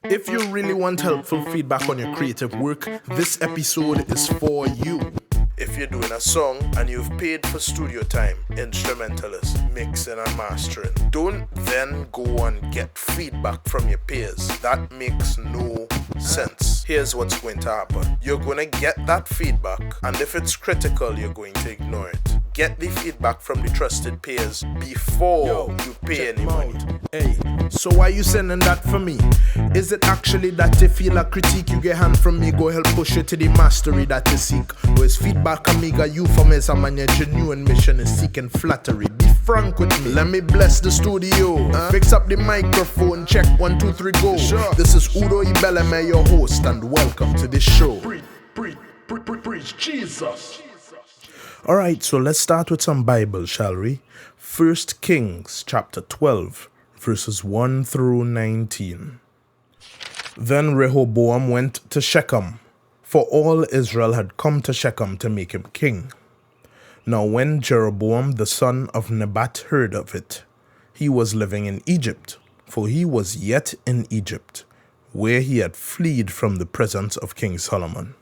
If you really want helpful feedback on your creative work, this episode is for you. If you're doing a song and you've paid for studio time, instrumentalist, mixing and mastering, don't then go and get feedback from your peers. That makes no sense. Here's what's going to happen. You're going to get that feedback, and if it's critical, you're going to ignore it. Get the feedback from the trusted peers before you pay any money. Hey, so why you sending that for me? Is it actually that you feel a critique you get hand from me, go help push you to the mastery that you seek? Or is feedback amiga euphemism and your genuine mission is seeking flattery? Be frank with me, let me bless the studio. Fix up the microphone, check 1, 2, 3, go. Sure. This is Udo Ibeleme, your host, and welcome to the show. Preach Jesus. Alright, so let's start with some Bible, shall we? 1 Kings chapter 12, verses 1 through 19. Then Rehoboam went to Shechem, for all Israel had come to Shechem to make him king. Now when Jeroboam the son of Nebat heard of it, he was living in Egypt, for he was yet in Egypt, where he had fled from the presence of King Solomon.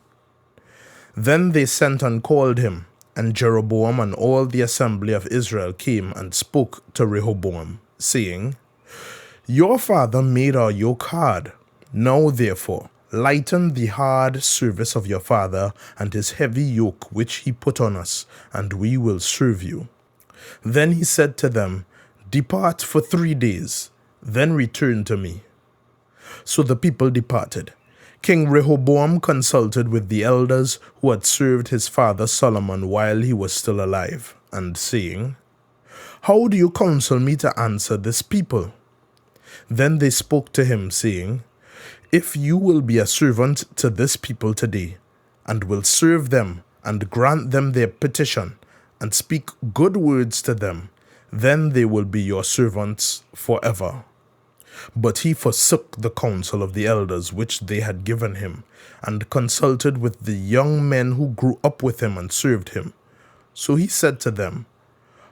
Then they sent and called him, and Jeroboam and all the assembly of Israel came and spoke to Rehoboam, saying, Your father made our yoke hard. Now therefore, lighten the hard service of your father and his heavy yoke which he put on us, and we will serve you. Then he said to them, Depart for 3 days, then return to me. So the people departed. King Rehoboam consulted with the elders who had served his father Solomon while he was still alive, and saying, How do you counsel me to answer this people? Then they spoke to him, saying, If you will be a servant to this people today, and will serve them, and grant them their petition, and speak good words to them, then they will be your servants forever. But he forsook the counsel of the elders which they had given him, and consulted with the young men who grew up with him and served him. So he said to them,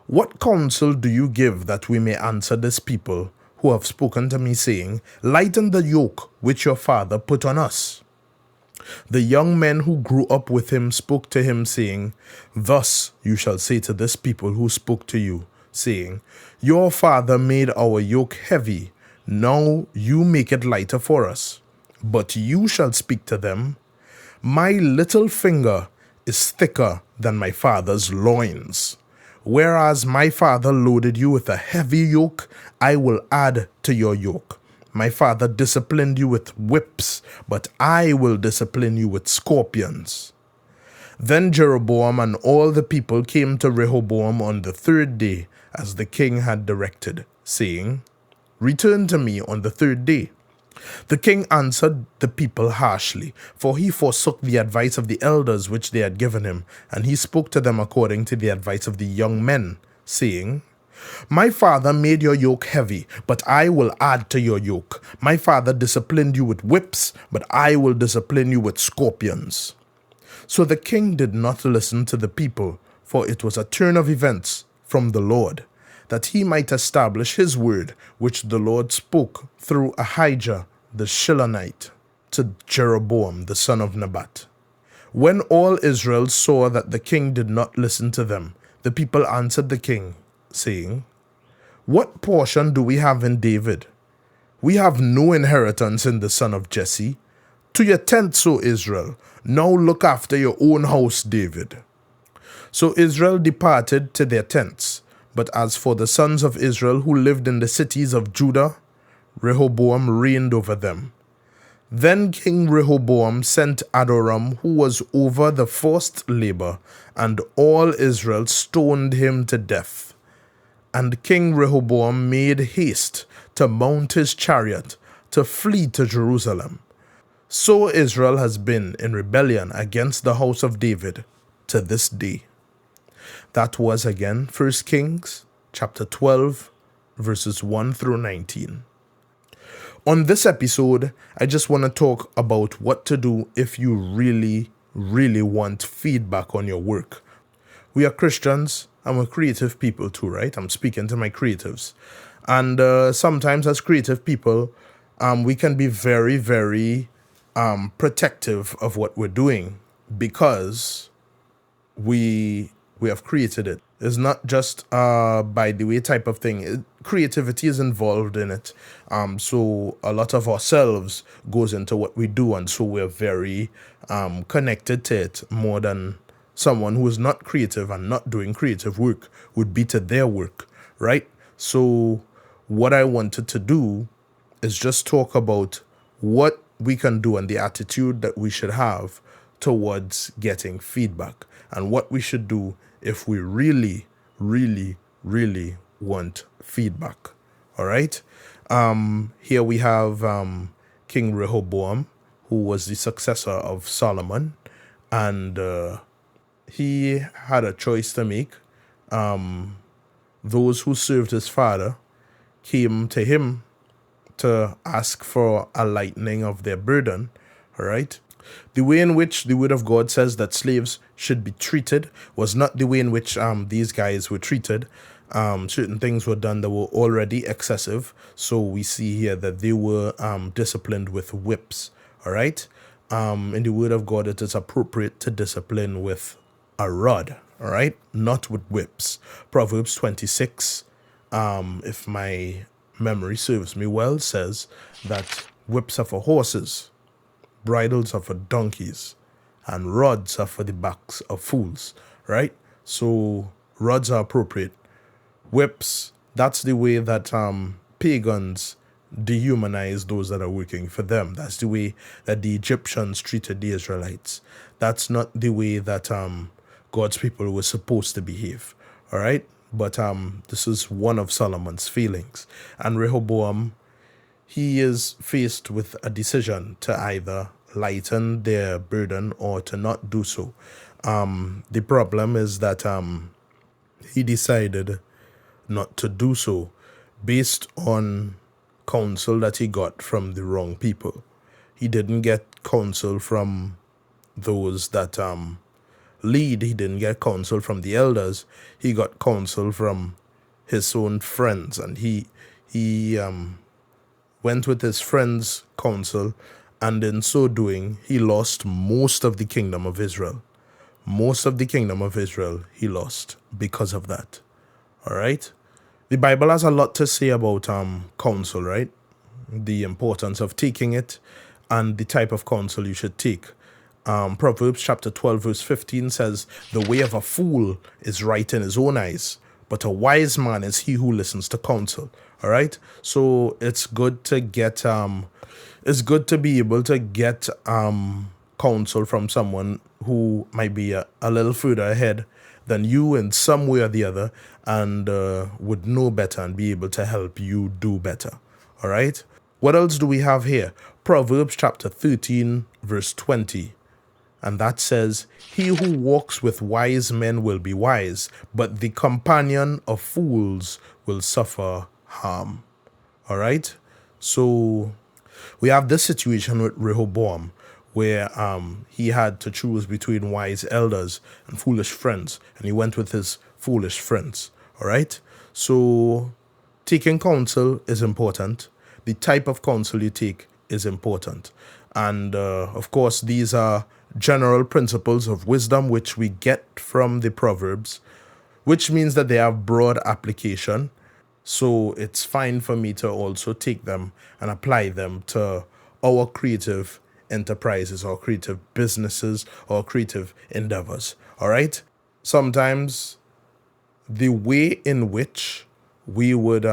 What counsel do you give that we may answer this people who have spoken to me, saying, Lighten the yoke which your father put on us? The young men who grew up with him spoke to him, saying, Thus you shall say to this people who spoke to you, saying, Your father made our yoke heavy, now you make it lighter for us. But you shall speak to them, My little finger is thicker than my father's loins. Whereas my father loaded you with a heavy yoke, I will add to your yoke. My father disciplined you with whips, but I will discipline you with scorpions. Then Jeroboam and all the people came to Rehoboam on the 3rd day, as the king had directed, saying, Return to me on the 3rd day. The king answered the people harshly, for he forsook the advice of the elders which they had given him, and he spoke to them according to the advice of the young men, saying, My father made your yoke heavy, but I will add to your yoke. My father disciplined you with whips, but I will discipline you with scorpions. So the king did not listen to the people, for it was a turn of events from the Lord, that he might establish his word, which the Lord spoke through Ahijah the Shilonite to Jeroboam the son of Nebat. When all Israel saw that the king did not listen to them, the people answered the king, saying, What portion do we have in David? We have no inheritance in the son of Jesse. To your tents, O Israel, now look after your own house, David. So Israel departed to their tents. But as for the sons of Israel who lived in the cities of Judah, Rehoboam reigned over them. Then King Rehoboam sent Adoram, who was over the forced labor, and all Israel stoned him to death. And King Rehoboam made haste to mount his chariot to flee to Jerusalem. So Israel has been in rebellion against the house of David to this day. That was again 1 Kings chapter 12, verses 1 through 19. On this episode, I just want to talk about what to do if you really want feedback on your work. We are Christians and we're creative people too, right? I'm speaking to my creatives. And sometimes as creative people, we can be very, very protective of what we're doing because we have created it. It's not just by the way type of thing. Creativity is involved in it. So a lot of ourselves goes into what we do, and so we're very connected to it more than someone who is not creative and not doing creative work would be to their work, right? So what I wanted to do is just talk about what we can do and the attitude that we should have towards getting feedback and what we should do if we really, really, really want feedback. All right. Here we have King Rehoboam, who was the successor of Solomon, and he had a choice to make. Those who served his father came to him to ask for a lightening of their burden, all right? The way in which the word of God says that slaves should be treated was not the way in which these guys were treated. Certain things were done that were already excessive. So we see here that they were disciplined with whips, all right? In the word of God, it is appropriate to discipline with a rod, all right? Not with whips. Proverbs 26, if my memory serves me well, says that whips are for horses, bridles are for donkeys, and rods are for the backs of fools, right? So rods are appropriate. Whips, that's the way that pagans dehumanize those that are working for them. That's the way that the Egyptians treated the Israelites. That's not the way that God's people were supposed to behave, all right? But this is one of Solomon's feelings. And Rehoboam, he is faced with a decision to either lighten their burden or to not do so. The problem is that he decided not to do so based on counsel that he got from the wrong people. He didn't get counsel from those that lead. He didn't get counsel from the elders. He got counsel from his own friends, and he went with his friends' counsel, and in so doing, he lost most of the kingdom of Israel. Most of the kingdom of Israel he lost because of that. All right? The Bible has a lot to say about counsel, right? The importance of taking it and the type of counsel you should take. Proverbs chapter 12 verse 15 says, "The way of a fool is right in his own eyes, but a wise man is he who listens to counsel." All right? So it's good to get it's good to be able to get counsel from someone who might be a little further ahead than you in some way or the other, and would know better and be able to help you do better. All right? What else do we have here? Proverbs chapter 13 verse 20. And that says, "He who walks with wise men will be wise, but the companion of fools will suffer harm." All right? So we have this situation with Rehoboam where he had to choose between wise elders and foolish friends, and he went with his foolish friends. All right? So taking counsel is important. The type of counsel you take is important. And of course, these are general principles of wisdom which we get from the Proverbs, which means that they have broad application. So it's fine for me to also take them and apply them to our creative enterprises or creative businesses or creative endeavors. All right? Sometimes the way in which we would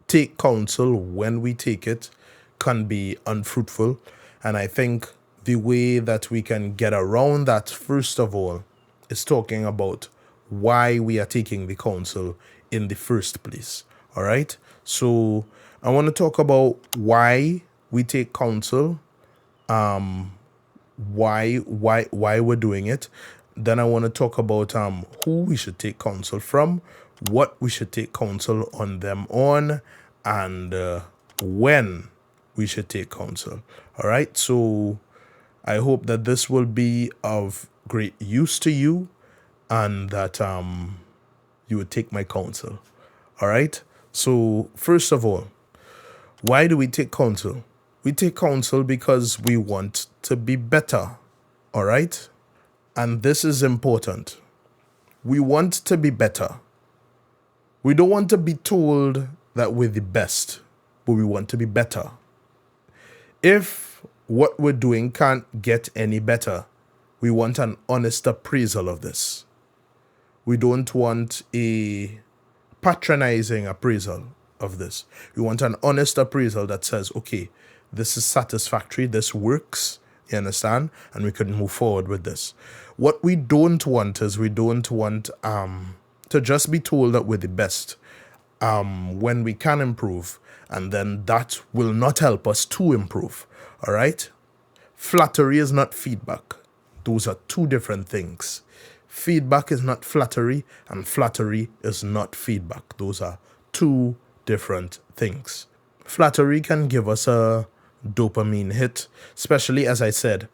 take counsel when we take it can be unfruitful. And I think the way that we can get around that, first of all, is talking about why we are taking the counsel in the first place. All right? So I want to talk about why we take counsel, why we're doing it. Then I want to talk about who we should take counsel from, what we should take counsel on them on, and when we should take counsel. All right? So I hope that this will be of great use to you and that you would take my counsel. All right? So first of all, Why do we take counsel? We take counsel because we want to be better, all right? And this is important. We want to be better. We don't want to be told that we're the best, but we want to be better. If what we're doing can't get any better, we want an honest appraisal of this. We don't want a patronizing appraisal of this. We want an honest appraisal that says, okay, this is satisfactory, this works, you understand? And we can move forward with this. What we don't want is we don't want to just be told that we're the best when we can improve, and then that will not help us to improve, all right? Flattery is not feedback. Those are two different things. Feedback is not flattery, and flattery is not feedback. Those are two different things. Flattery can give us a dopamine hit, especially, as I said,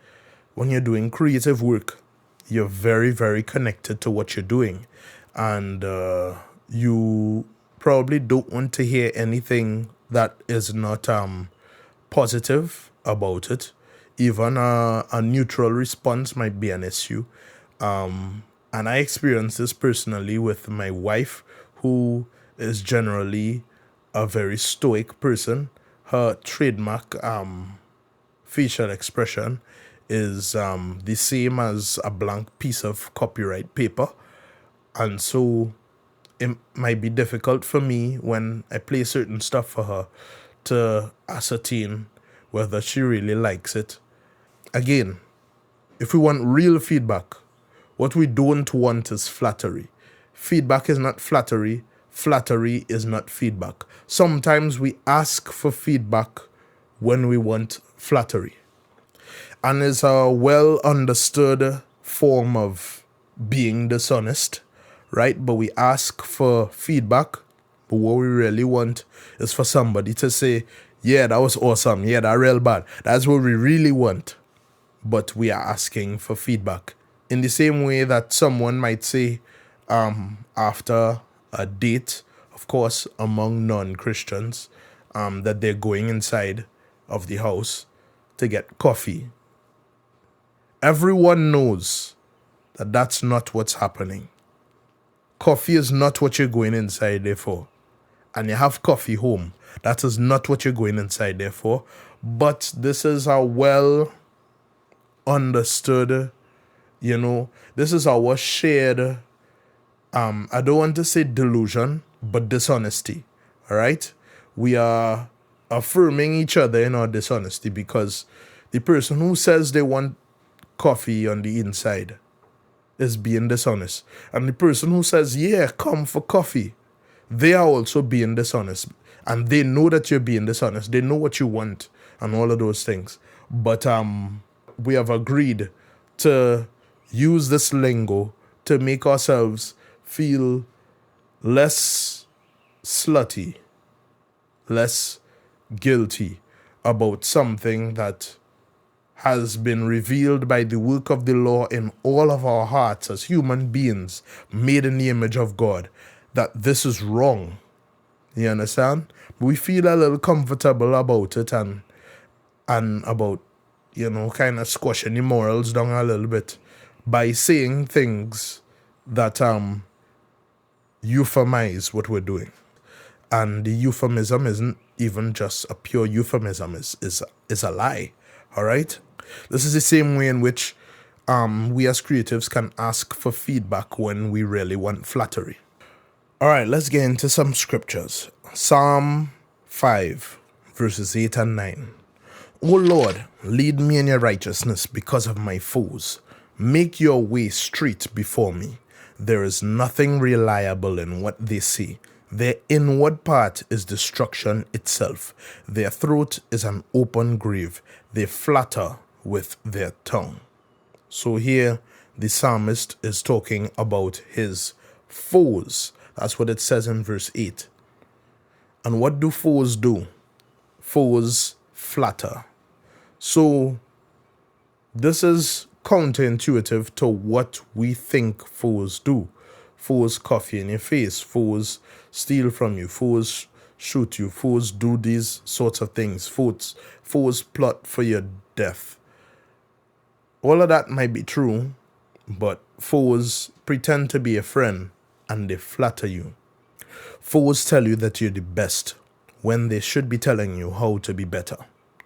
when you're doing creative work. You're very, very connected to what you're doing, and you probably don't want to hear anything that is not positive about it. Even a neutral response might be an issue. And I experienced this personally with my wife, who is generally a very stoic person. Her trademark facial expression is the same as a blank piece of copyright paper. And so it might be difficult for me when I play certain stuff for her to ascertain whether she really likes it. Again, if we want real feedback, what we don't want is flattery. Feedback is not flattery. Flattery is not feedback. Sometimes we ask for feedback when we want flattery. And it's a well understood form of being dishonest, right? But we ask for feedback, but what we really want is for somebody to say, yeah, that was awesome. Yeah, that real bad. That's what we really want. But we are asking for feedback. In the same way that someone might say after a date, of course, among non-Christians, that they're going inside of the house to get coffee. Everyone knows that that's not what's happening. Coffee is not what you're going inside there for. And you have coffee home. That is not what you're going inside there for. But this is a well understood, this is our shared, I don't want to say delusion, but dishonesty, all right? We are affirming each other in our dishonesty because the person who says they want coffee on the inside is being dishonest. And the person who says, yeah, come for coffee, they are also being dishonest. And they know that you're being dishonest. They know what you want and all of those things. But we have agreed to use this lingo to make ourselves feel less slutty, less guilty about something that has been revealed by the work of the law in all of our hearts as human beings made in the image of God, that this is wrong. You understand? We feel a little comfortable about it and about, kind of squashing the morals down a little bit by saying things that euphemize what we're doing. And the euphemism isn't even just a pure euphemism, is a lie. All right? This is the same way in which we as creatives can ask for feedback when we really want flattery. All right, let's get into some scriptures. Psalm 5, verses 8 and 9. O Lord, lead me in your righteousness because of my foes. Make your way straight before me. There is nothing reliable in what they say. Their inward part is destruction itself. Their throat is an open grave. They flatter with their tongue. So here the psalmist is talking about his foes. That's what it says in verse 8. And what do foes do? Foes flatter. So this is counterintuitive to what we think foes do. Foes cough in your face. Foes steal from you. Foes shoot you. Foes do these sorts of things. Foes plot for your death. All of that might be true, but foes pretend to be a friend and they flatter you. Foes tell you that you're the best when they should be telling you how to be better.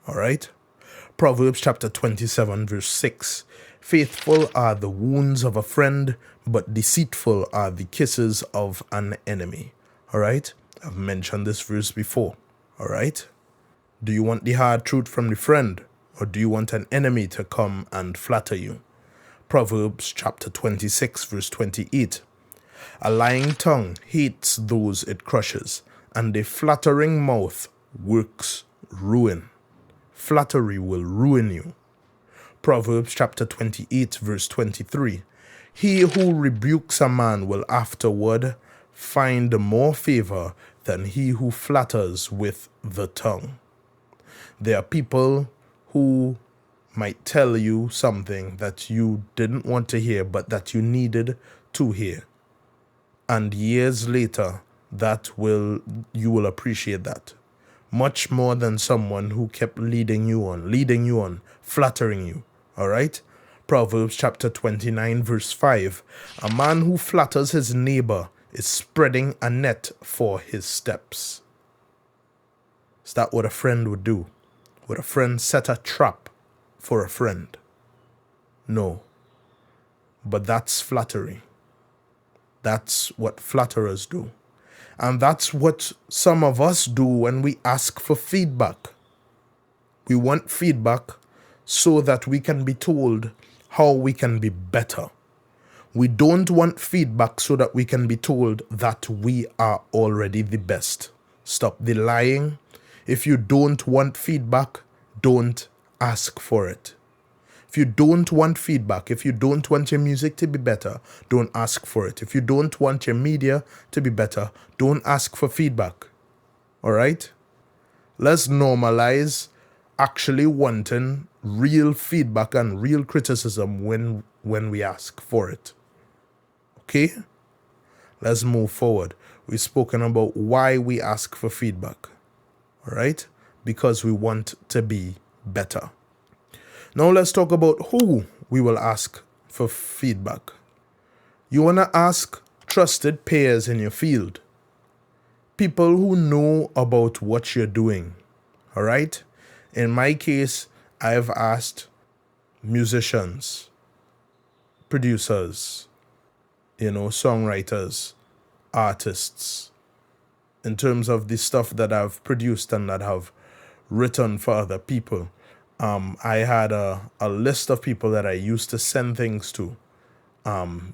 All right? Proverbs chapter 27 verse 6. Faithful are the wounds of a friend, but deceitful are the kisses of an enemy. All right? I've mentioned this verse before. All right? Do you want the hard truth from the friend, or do you want an enemy to come and flatter you? Proverbs chapter 26 verse 28. A lying tongue hates those it crushes, and a flattering mouth works ruin. Flattery will ruin you. Proverbs chapter 28 verse 23. He who rebukes a man will afterward find more favor than he who flatters with the tongue. There are people who might tell you something that you didn't want to hear, but that you needed to hear. And years later, you will appreciate that much more than someone who kept leading you on, flattering you. All right? Proverbs chapter 29 verse 5. A man who flatters his neighbor is spreading a net for his steps. Is that what a friend would do? Would a friend set a trap for a friend? No. But that's flattery. That's what flatterers do. And that's what some of us do when we ask for feedback. We want feedback so that we can be told how we can be better. We don't want feedback so that we can be told that we are already the best. Stop the lying. If you don't want feedback, don't ask for it. If you don't want feedback, if you don't want your music to be better, don't ask for it. If you don't want your media to be better, don't ask for feedback. All right? Let's normalize actually wanting real feedback and real criticism when we ask for it. Okay? Let's move forward. We've spoken about why we ask for feedback. All right? Because we want to be better. Now let's talk about who we will ask for feedback. You want to ask trusted peers in your field. People who know about what you're doing. All right? In my case, I've asked musicians, producers, songwriters, artists, in terms of the stuff that I've produced and that I've written for other people. I had a list of people that I used to send things to.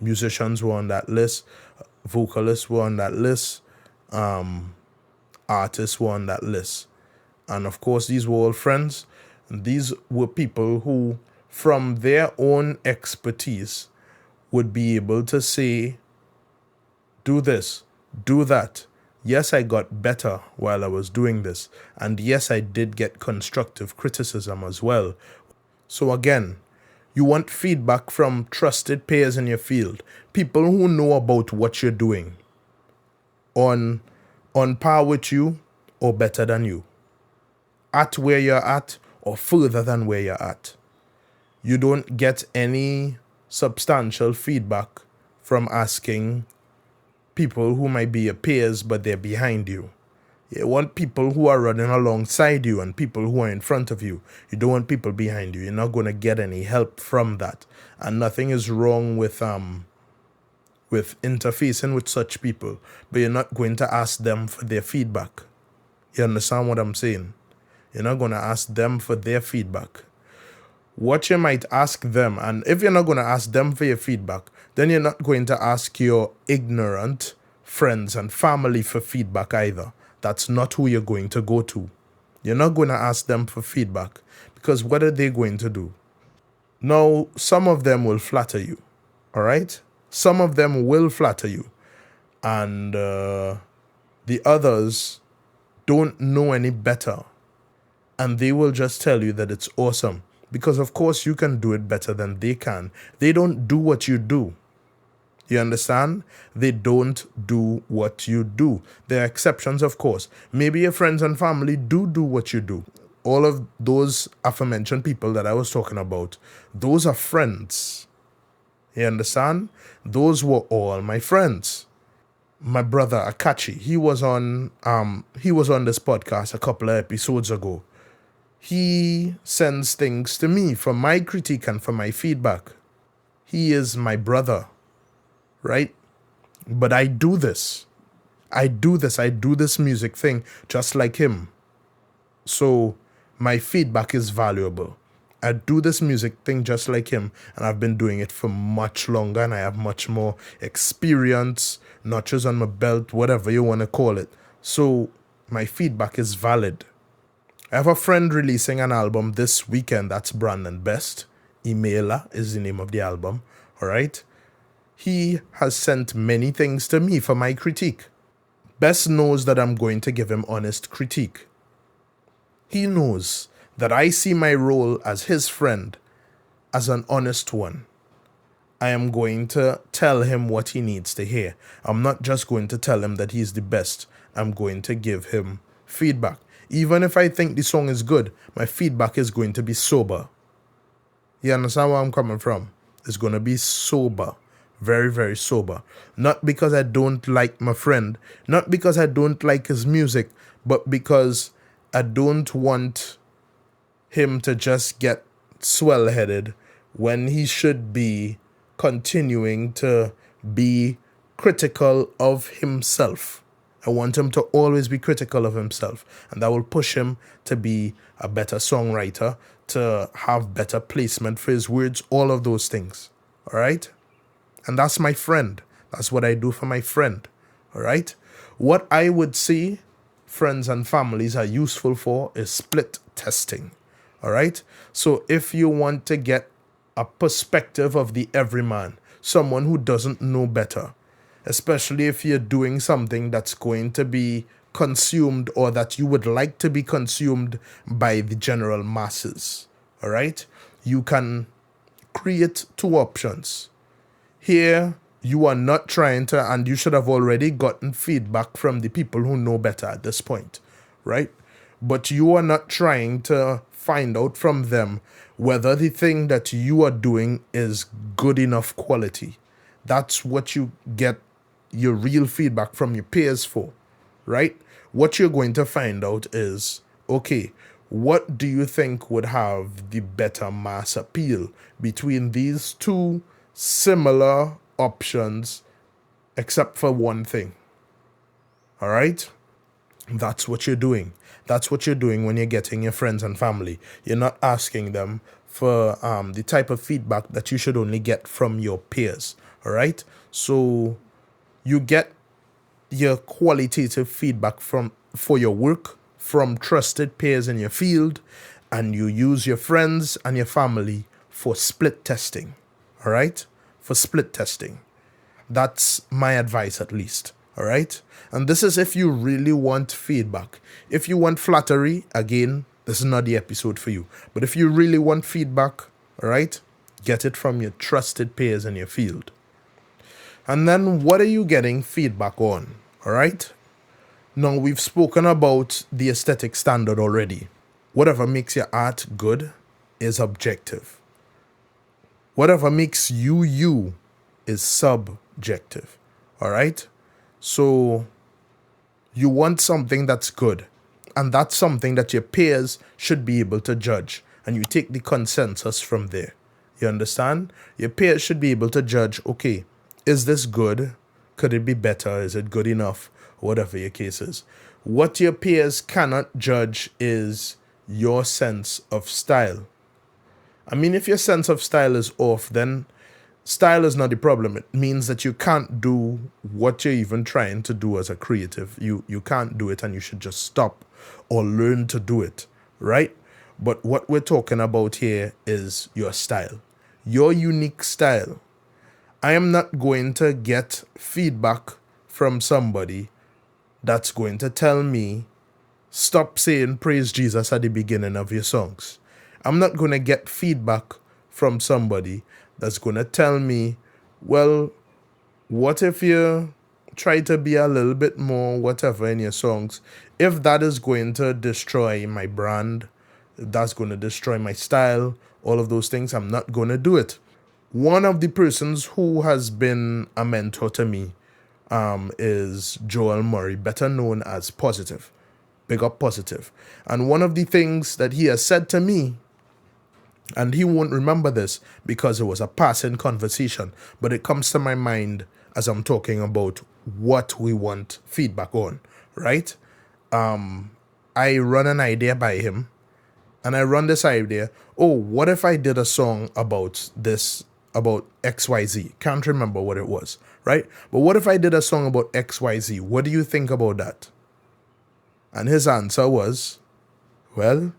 Musicians were on that list. Vocalists were on that list. Artists were on that list. And of course, these were all friends. These were people who, from their own expertise, would be able to say, do this, do that. Yes, I got better while I was doing this. And yes, I did get constructive criticism as well. So again, you want feedback from trusted peers in your field. People who know about what you're doing. On par with you or better than you. At where you're at or further than where you're at. You don't get any substantial feedback from asking people who might be your peers, but they're behind you. You want people who are running alongside you and people who are in front of you. You don't want people behind you. You're not going to get any help from that. And nothing is wrong with interfacing with such people, but you're not going to ask them for their feedback. You understand what I'm saying? You're not going to ask them for their feedback. What you might ask them, and if you're not going to ask them for your feedback, then you're not going to ask your ignorant friends and family for feedback either. That's not who you're going to go to. You're not going to ask them for feedback, because what are they going to do? Now, some of them will flatter you, all right? Some of them will flatter you, and the others don't know any better, and they will just tell you that it's awesome. Because of course you can do it better than they can. They don't do what you do. You understand? They don't do what you do. There are exceptions, of course. Maybe your friends and family do what you do. All of those aforementioned people that I was talking about, those are friends. You understand? Those were all my friends. My brother Akachi, he was on this podcast a couple of episodes ago. He sends things to me for my critique and for my feedback. He is my brother, right? But I do this music thing just like him. So my feedback is valuable. I do this music thing just like him, and I've been doing it for much longer, and I have much more experience, notches on my belt, whatever you want to call it. So my feedback is valid. I have a friend releasing an album this weekend. That's Brandon Best. Emailer is the name of the album. All right. He has sent many things to me for my critique. Best knows that I'm going to give him honest critique. He knows that I see my role as his friend as an honest one. I am going to tell him what he needs to hear. I'm not just going to tell him that he's the best. I'm going to give him feedback. Even if I think the song is good, my feedback is going to be sober. You understand where I'm coming from? It's going to be sober. Very, very sober. Not because I don't like my friend, not because I don't like his music, but because I don't want him to just get swell-headed when he should be continuing to be critical of himself. I want him to always be critical of himself, and that will push him to be a better songwriter, to have better placement for his words, all of those things. All right? And that's my friend. That's what I do for my friend. All right? What I would say friends and families are useful for is split testing. All right? So if you want to get a perspective of the everyman, someone who doesn't know better, especially if you're doing something that's going to be consumed or that you would like to be consumed by the general masses. All right? You can create two options. Here, you are not trying to, and you should have already gotten feedback from the people who know better at this point, right? But you are not trying to find out from them whether the thing that you are doing is good enough quality. That's what you get your real feedback from your peers for, right? What you're going to find out is, okay, what do you think would have the better mass appeal between these two similar options, except for one thing? All right? That's what you're doing. That's what you're doing when you're getting your friends and family. You're not asking them for the type of feedback that you should only get from your peers. All right? So you get your qualitative feedback for your work from trusted peers in your field, and you use your friends and your family for split testing. All right? For split testing. That's my advice, at least. All right? And this is if you really want feedback. If you want flattery, again, this is not the episode for you. But if you really want feedback, all right, get it from your trusted peers in your field. And then what are you getting feedback on? All right? Now, we've spoken about the aesthetic standard already. Whatever makes your art good is objective. Whatever makes you is subjective. All right? So you want something that's good, and that's something that your peers should be able to judge, and you take the consensus from there. You understand? Your peers should be able to judge, okay, is this good? Could it be better? Is it good enough? Whatever your case is. What your peers cannot judge is your sense of style. I mean, if your sense of style is off, then style is not the problem. It means that you can't do what you're even trying to do as a creative. You can't do it, and you should just stop or learn to do it, right? But what we're talking about here is your style, your unique style. I am not going to get feedback from somebody that's going to tell me, stop saying praise Jesus at the beginning of your songs. I'm not going to get feedback from somebody that's going to tell me, well, What if you try to be a little bit more whatever in your songs? If that is going to destroy my brand, if that's going to destroy my style, all of those things, I'm not going to do it. One of the persons who has been a mentor to me is Joel Murray, better known as Positive. Big up Positive. And one of the things that he has said to me, and he won't remember this because it was a passing conversation, but it comes to my mind as I'm talking about what we want feedback on, right? I run an idea by him, and I run this idea. Oh, what if I did a song about this, about XYZ? Can't remember what it was, right? But what if I did a song about XYZ? What do you think about that? And his answer was, well,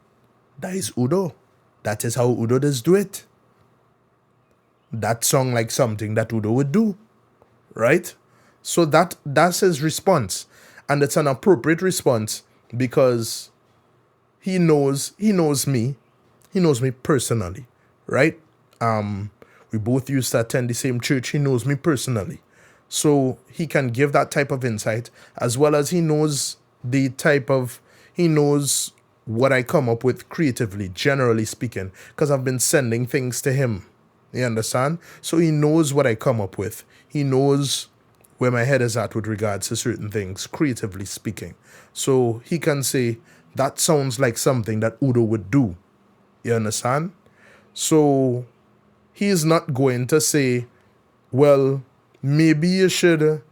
that is Udo. That is how Udo does do it. That song like something that Udo would do, right? So that's his response. And it's an appropriate response because he knows me. He knows me personally, right? We both used to attend the same church. He knows me personally. So he can give that type of insight, as well as he knows what I come up with creatively, generally speaking, because I've been sending things to him. You understand? So he knows what I come up with. He knows where my head is at with regards to certain things, creatively speaking. So he can say, that sounds like something that Udo would do. You understand? So he's not going to say, well, maybe you should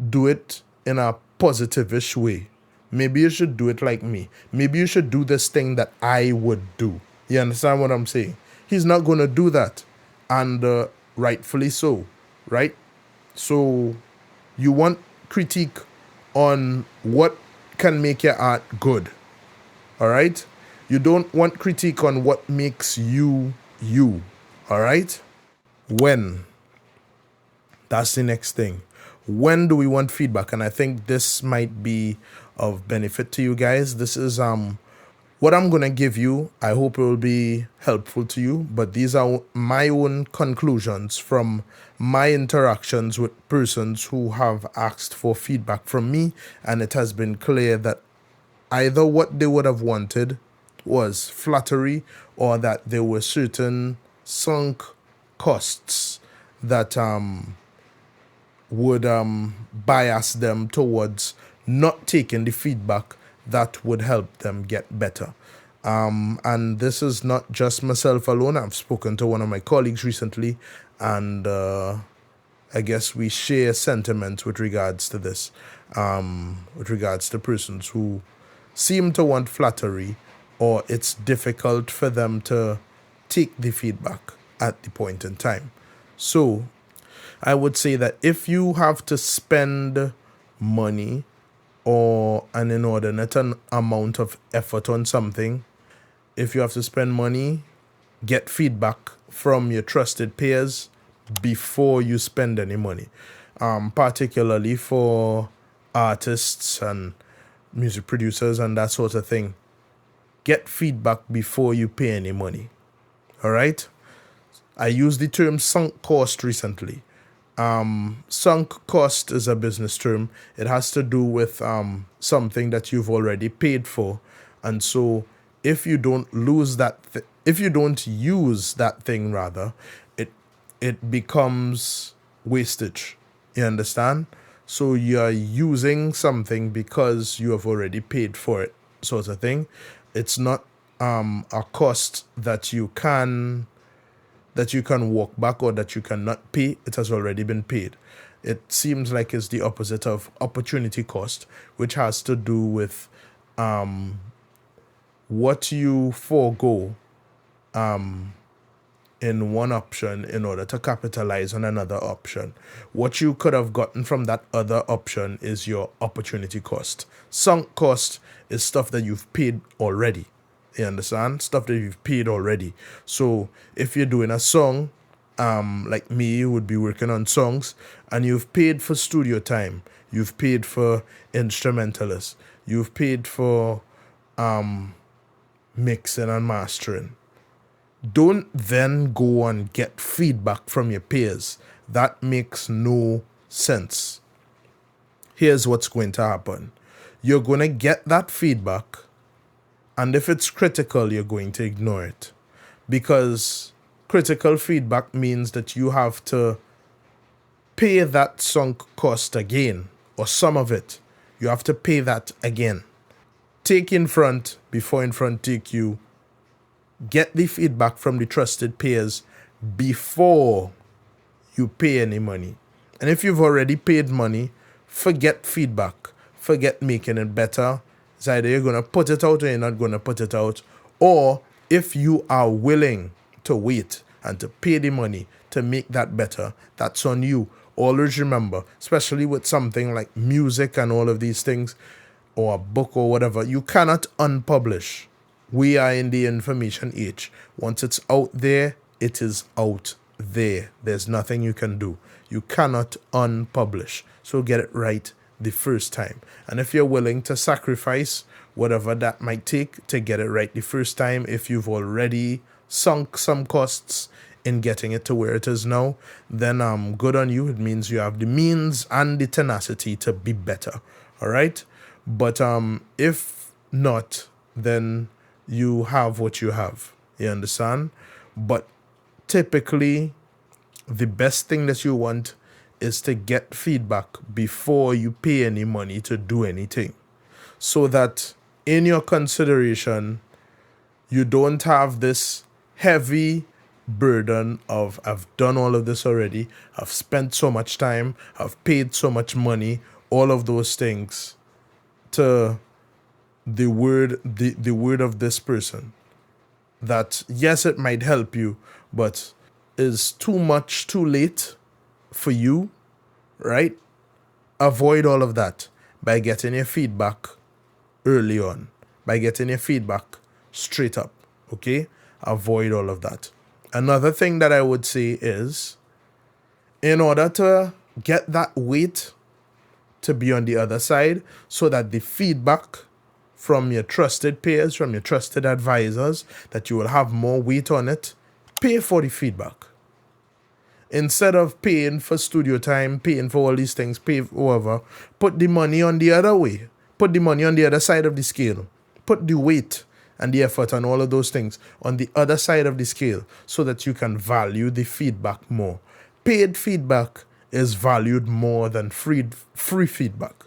do it in a positivish way. Maybe you should do it like me. Maybe you should do this thing that I would do. You understand what I'm saying? He's not going to do that. And rightfully so, right? So you want critique on what can make your art good. All right? You don't want critique on what makes you, you. All right? When? That's the next thing. When do we want feedback? And I think this might be of benefit to you guys. This is what I'm going to give you. I hope it will be helpful to you, but these are my own conclusions from my interactions with persons who have asked for feedback from me, and it has been clear that either what they would have wanted was flattery, or that there were certain sunk costs that would bias them towards not taking the feedback that would help them get better. And this is not just myself alone. I've spoken to one of my colleagues recently, and I guess we share sentiments with regards to this, with regards to persons who seem to want flattery, or it's difficult for them to take the feedback at the point in time. So I would say that if you have to spend money or an inordinate amount of effort on something, if you have to spend money, get feedback from your trusted peers before you spend any money, particularly for artists and music producers and that sort of thing. Get feedback before you pay any money. All right? I used the term sunk cost recently. Sunk cost is a business term. It has to do with something that you've already paid for, and so if you don't use that thing, rather, it becomes wastage. You understand? So you're using something because you have already paid for it, sort of thing. It's not a cost that you can walk back or that you cannot pay. It has already been paid. It seems like it's the opposite of opportunity cost, which has to do with what you forego in one option in order to capitalize on another option. What you could have gotten from that other option is your opportunity cost. Sunk cost is stuff that you've paid already. You understand? Stuff that you've paid already. So if you're doing a song, like me, you would be working on songs, and you've paid for studio time, you've paid for instrumentalists, you've paid for mixing and mastering. Don't then go and get feedback from your peers. That makes no sense. Here's what's going to happen. You're going to get that feedback, and if it's critical, you're going to ignore it. Because critical feedback means that you have to pay that sunk cost again, or some of it. You have to pay that again. Take in front before in front take you. Get the feedback from the trusted peers before you pay any money. And if you've already paid money, forget feedback. Forget making it better. It's either you're going to put it out or you're not going to put it out. Or if you are willing to wait and to pay the money to make that better, that's on you. Always remember, especially with something like music and all of these things, or a book or whatever, you cannot unpublish. We are in the information age. Once it's out there, it is out there. There's nothing you can do. You cannot unpublish. So get it right the first time. And if you're willing to sacrifice whatever that might take to get it right the first time, if you've already sunk some costs in getting it to where it is now, then good on you. It means you have the means and the tenacity to be better. All right? But if not, then you have what you have. You understand? But typically, the best thing that you want is to get feedback before you pay any money to do anything, so that in your consideration, you don't have this heavy burden of, I've done all of this already, I've spent so much time, I've paid so much money, all of those things, to the word of this person, that yes, it might help you, but is too much too late for you, right? Avoid all of that by getting your feedback early on, by getting your feedback straight up, okay? Avoid all of that. Another thing that I would say is, in order to get that weight to be on the other side, so that the feedback from your trusted peers, from your trusted advisors, that you will have more weight on it, pay for the feedback. Instead of paying for studio time, paying for all these things, pay for whatever, put the money on the other way. Put the money on the other side of the scale. Put the weight and the effort and all of those things on the other side of the scale, so that you can value the feedback more. Paid feedback is valued more than free feedback.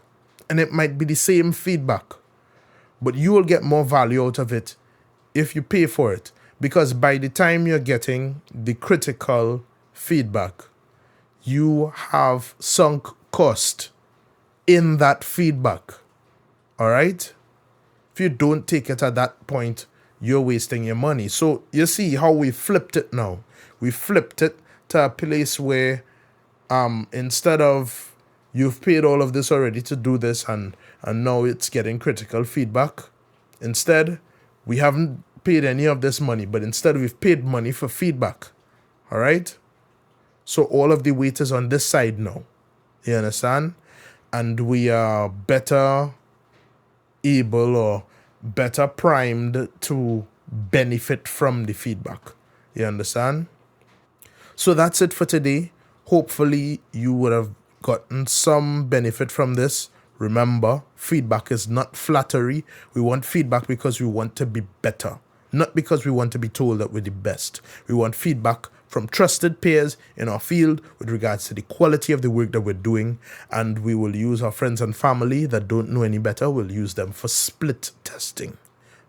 And it might be the same feedback, but you will get more value out of it if you pay for it. Because by the time you're getting the critical feedback, you have sunk cost in that feedback. All right? If you don't take it at that point, you're wasting your money. So you see how we flipped it now. We flipped it to a place where instead of you've paid all of this already to do this, and now it's getting critical feedback. Instead, we haven't paid any of this money, but instead we've paid money for feedback. All right? So all of the weight is on this side now. You understand? And we are better able or better primed to benefit from the feedback. You understand? So that's it for today. Hopefully you would have gotten some benefit from this. Remember, feedback is not flattery. We want feedback because we want to be better, not because we want to be told that we're the best. We want feedback from trusted peers in our field with regards to the quality of the work that we're doing, and we will use our friends and family that don't know any better. We'll use them for split testing,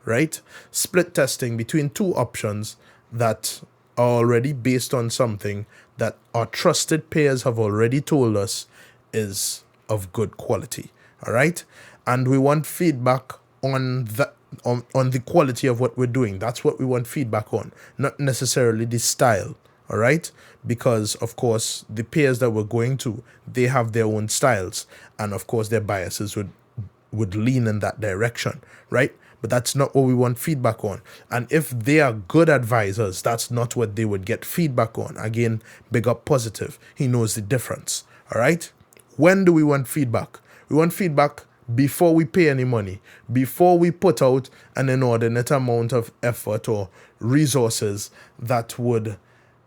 right? Split testing between two options that are already based on something that our trusted peers have already told us is of good quality, all right? And we want feedback on the quality of what we're doing. That's what we want feedback on, not necessarily the style, all right? Because, of course, the peers that we're going to, they have their own styles, and, of course, their biases would lean in that direction, right? But that's not what we want feedback on. And if they are good advisors, that's not what they would get feedback on. Again, big up Positive. He knows the difference, all right? When do we want feedback? We want feedback before we pay any money, before we put out an inordinate amount of effort or resources that would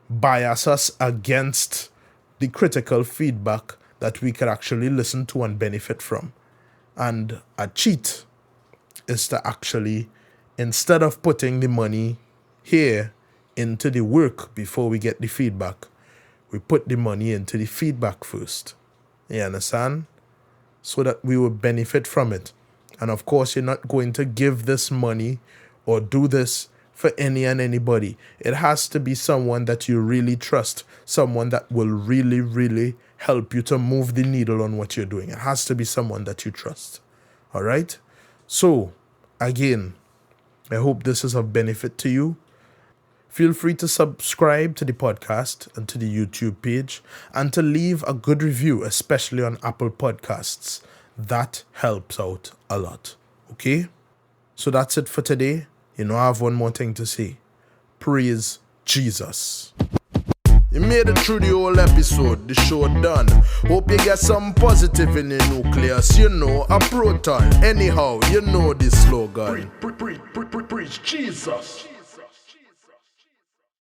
bias us against the critical feedback that we could actually listen to and benefit from. And a cheat is to actually, instead of putting the money here into the work before we get the feedback, we put the money into the feedback first. You understand? So that we will benefit from it. And of course, you're not going to give this money or do this for any and anybody. It has to be someone that you really trust, someone that will really, really help you to move the needle on what you're doing. It has to be someone that you trust. All right? So, again, I hope this is of benefit to you. Feel free to subscribe to the podcast and to the YouTube page and to leave a good review, especially on Apple Podcasts. That helps out a lot. Okay? So that's it for today. I have one more thing to say. Praise Jesus. You made it through the whole episode, the show done. Hope you get some positive in the nucleus, a proton. Anyhow, you know the slogan. Preach Jesus.